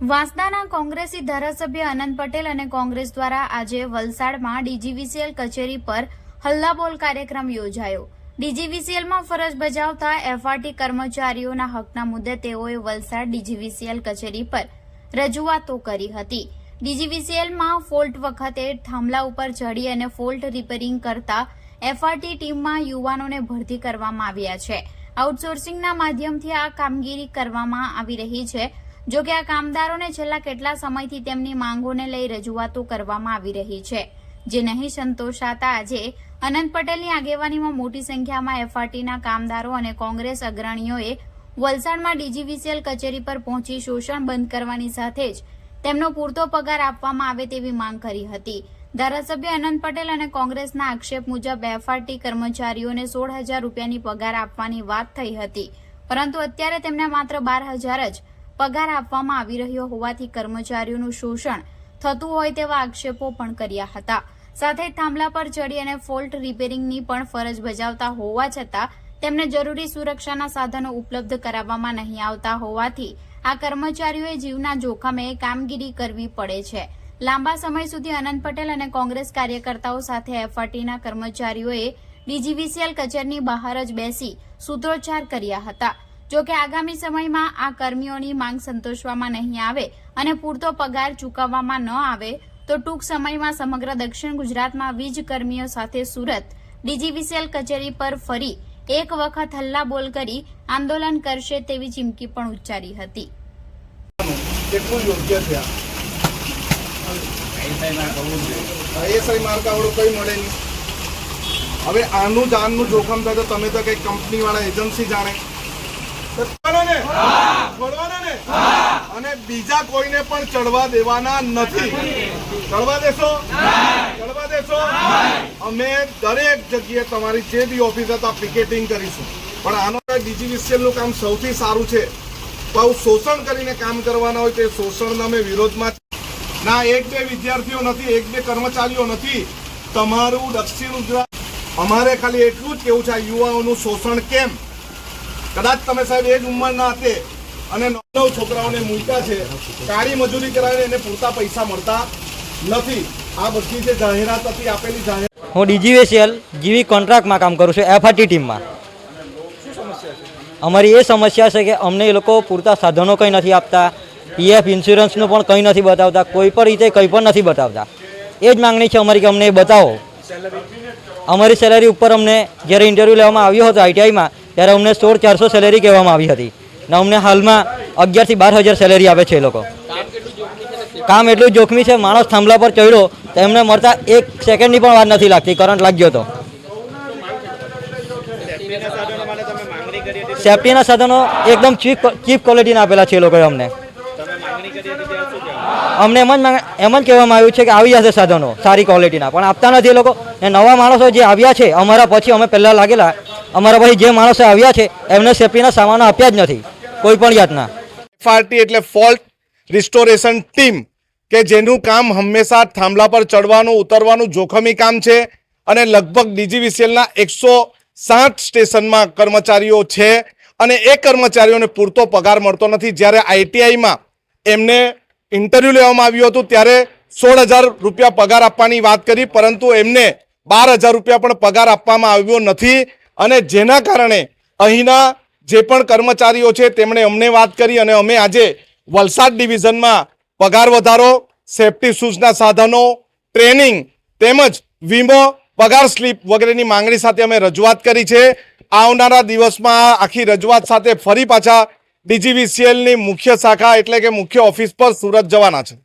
વાંસદાના કોંગ્રેસી ધારાસભ્ય અનંત પટેલ અને કોંગ્રેસ દ્વારા આજે વલસાડમાં ડીજીવીસીએલ કચેરી પર હલ્લાબોલ કાર્યક્રમ યોજાયો। ડીજીવીસીએલમાં ફરજ બજાવતા એફઆરટી કર્મચારીઓના હકના મુદ્દે તેઓએ વલસાડ ડીજીવીસીએલ કચેરી પર રજૂઆતો કરી હતી। ડીજીવીસીએલમાં ફોલ્ટ વખતે થાંભલા ઉપર ચડી અને ફોલ્ટ રિપેરિંગ કરતા એફઆરટી ટીમમાં યુવાનોને ભરતી કરવામાં આવ્યા છે। આઉટસોર્સિંગના માધ્યમથી આ કામગીરી કરવામાં આવી રહી છે। જો કે આ કામદારોને છેલ્લા કેટલા સમયથી તેમની માંગોને લઈ રજૂઆતો કરવામાં આવી રહી છે, જે નહીં સંતોષાતા આજે અનંત પટેલની આગેવાનીમાં મોટી સંખ્યામાં એફઆરટીના કામદારો અને કોંગ્રેસ અગ્રણીઓએ વલસાડમાં ડીજીવીસીએલ કચેરી પર પહોંચી શોષણ બંધ કરવાની સાથે જ તેમનો પૂરતો પગાર આપવામાં આવે તેવી માંગ કરી હતી। ધારાસભ્ય અનંત પટેલ અને કોંગ્રેસના આક્ષેપ મુજબ એફઆરટી કર્મચારીઓને 16,000 રૂપિયાની પગાર આપવાની વાત થઈ હતી, પરંતુ અત્યારે તેમને માત્ર 12,000 જ પગાર આપવામાં આવી રહ્યો હોવાથી કર્મચારીઓનું શોષણ થતું હોય તેવા આક્ષેપો પણ કર્યા હતા। સાથે થાંભલા પર ચડી અને ફોલ્ટ રિપેરિંગની પણ ફરજ બજાવતા હોવા છતાં તેમને જરૂરી સુરક્ષાના સાધનો ઉપલબ્ધ કરાવવામાં નહીં આવતા હોવાથી આ કર્મચારીઓએ જીવના જોખમે કામગીરી કરવી પડે છે। લાંબા સમય સુધી અનંત પટેલ અને કોંગ્રેસ કાર્યકર્તાઓ સાથે એફઆરટીના કર્મચારીઓએ ડીજીવીસીએલ કચેરીની બહાર જ બેસી સૂત્રોચ્ચાર કર્યા હતા। જો કે આગામી સમયમાં આ કર્મીઓની માંગ સંતોષવામાં નહીં આવે અને પૂરતો પગાર ચૂકવવામાં ન આવે તો ટૂંક સમયમાં સમગ્ર દક્ષિણ ગુજરાતમાં વીજ કર્મીઓ સાથે સુરત ડીજીવીસીએલ કચેરી પર ફરી એક વખત હલ્લાબોલ કરી આંદોલન કરશે તેવી ચીમકી પણ ઉચ્ચારી હતી। હવે આનું જાનનું જોખમ થાય તો તમે તો કઈ કંપની વાળા એજન્સી જાણે અને બીજા કોઈને પણ ચડવા દેવાના નથી। ચડવા દેશો? ચડવા દેશો? અમે દરેક જગ્યાએ તમારી જે બી ઓફિસ હતા પિકેટિંગ કરીશું, પણ આનો ડીજીવીસીએલ નું કામ સૌથી સારું છે। બહુ શોષણ કરીને કામ કરવાના હોય તે શોષણના અમે વિરોધમાં ના। એક બે વિદ્યાર્થીઓ નથી, એક બે કર્મચારીઓ નથી, તમારું દક્ષિણ ગુજરાત અમારે ખાલી એટલું જ કેવું છે, યુવાઓનું શોષણ કેમ? કદાચ તમે સાહેબ એ જ ઉંમરના હતે અને 9 છોકરાઓને મૂક્યા છે, કાળી મજૂરી કરાવીને એને પૂરતા પૈસા મળતા નથી। આ બધી જે જાહેરાત હતી આપેલી જાહેરાત। હું ડીજીવીસીએલ જીવી કોન્ટ્રાક્ટમાં કામ કરું છું, એફઆરટી ટીમમાં। અમારી એ સમસ્યા છે કે અમને એ લોકો પૂરતા સાધનો કંઈ નથી આપતા, પીએફ ઇન્સ્યોરન્સનું પણ કંઈ નથી બતાવતા, કોઈ પણ રીતે કંઈ પણ નથી બતાવતા। એ જ માંગણી છે અમારી કે અમને એ બતાવો। અમારી સેલેરી ઉપર અમને જ્યારે ઇન્ટરવ્યૂ લેવામાં આવ્યો હતો આઈટીઆઈમાં ત્યારે અમને 16,400 સેલેરી કહેવામાં આવી હતી ને અમને હાલમાં 11,000 થી 12,000 સેલેરી આપે છે એ લોકો। કામ એટલું જોખમી છે, માણસ થાંભલા પર ચડ્યો તો એમને મળતા 1 સેકન્ડની પણ વાર નથી લાગતી, કરંટ લાગ્યો હતો। સેફ્ટીના સાધનો એકદમ ચીપ ક્વોલિટીના આપેલા છે એ લોકોએ અમને એમ જ કહેવામાં આવ્યું છે કે આવી જશે સાધનો સારી ક્વોલિટીના, પણ આપતા નથી એ લોકો। ને નવા માણસો જે આવ્યા છે અમારા પછી, અમે પહેલાં લાગેલા, અમારા પછી જે માણસો આવ્યા છે એમને સેફ્ટીના સામાનો આપ્યા જ નથી કોઈ પણ જાતના। એફઆરટી એટલે ફોલ્ટ રિસ્ટોરેશન ટીમ કે જેનું કામ હંમેશા થાંભલા પર ચડવાનું ઉતરવાનું જોખમી કામ છે અને લગભગ ડીજીવીસીએલના 160 સ્ટેશનમાં કર્મચારીઓ છે અને એ કર્મચારીઓને પૂરતો પગાર મળતો નથી। જ્યારે આઈટીઆઈમાં એમને ઇન્ટરવ્યૂ લેવામાં આવ્યું હતું ત્યારે 16,000 રૂપિયા પગાર આપવાની વાત કરી, પરંતુ એમને 12,000 રૂપિયા પણ પગાર આપવામાં આવ્યો નથી અને જેના કારણે અહીંના જે પણ કર્મચારીઓ છે તેમણે અમને વાત કરી અને અમે આજે વલસાડ ડિવિઝનમાં પગાર વધારો, સેફ્ટી શૂઝના સાધનો, ટ્રેનિંગ તેમજ વીમો, પગાર સ્લીપ વગેરેની માંગણી સાથે અમે રજૂઆત કરી છે। આવનારા દિવસમાં આખી રજૂઆત સાથે ફરી પાછા ડીજીવીસીએલની મુખ્ય શાખા એટલે કે મુખ્ય ઓફિસ પર સુરત જવાના છે।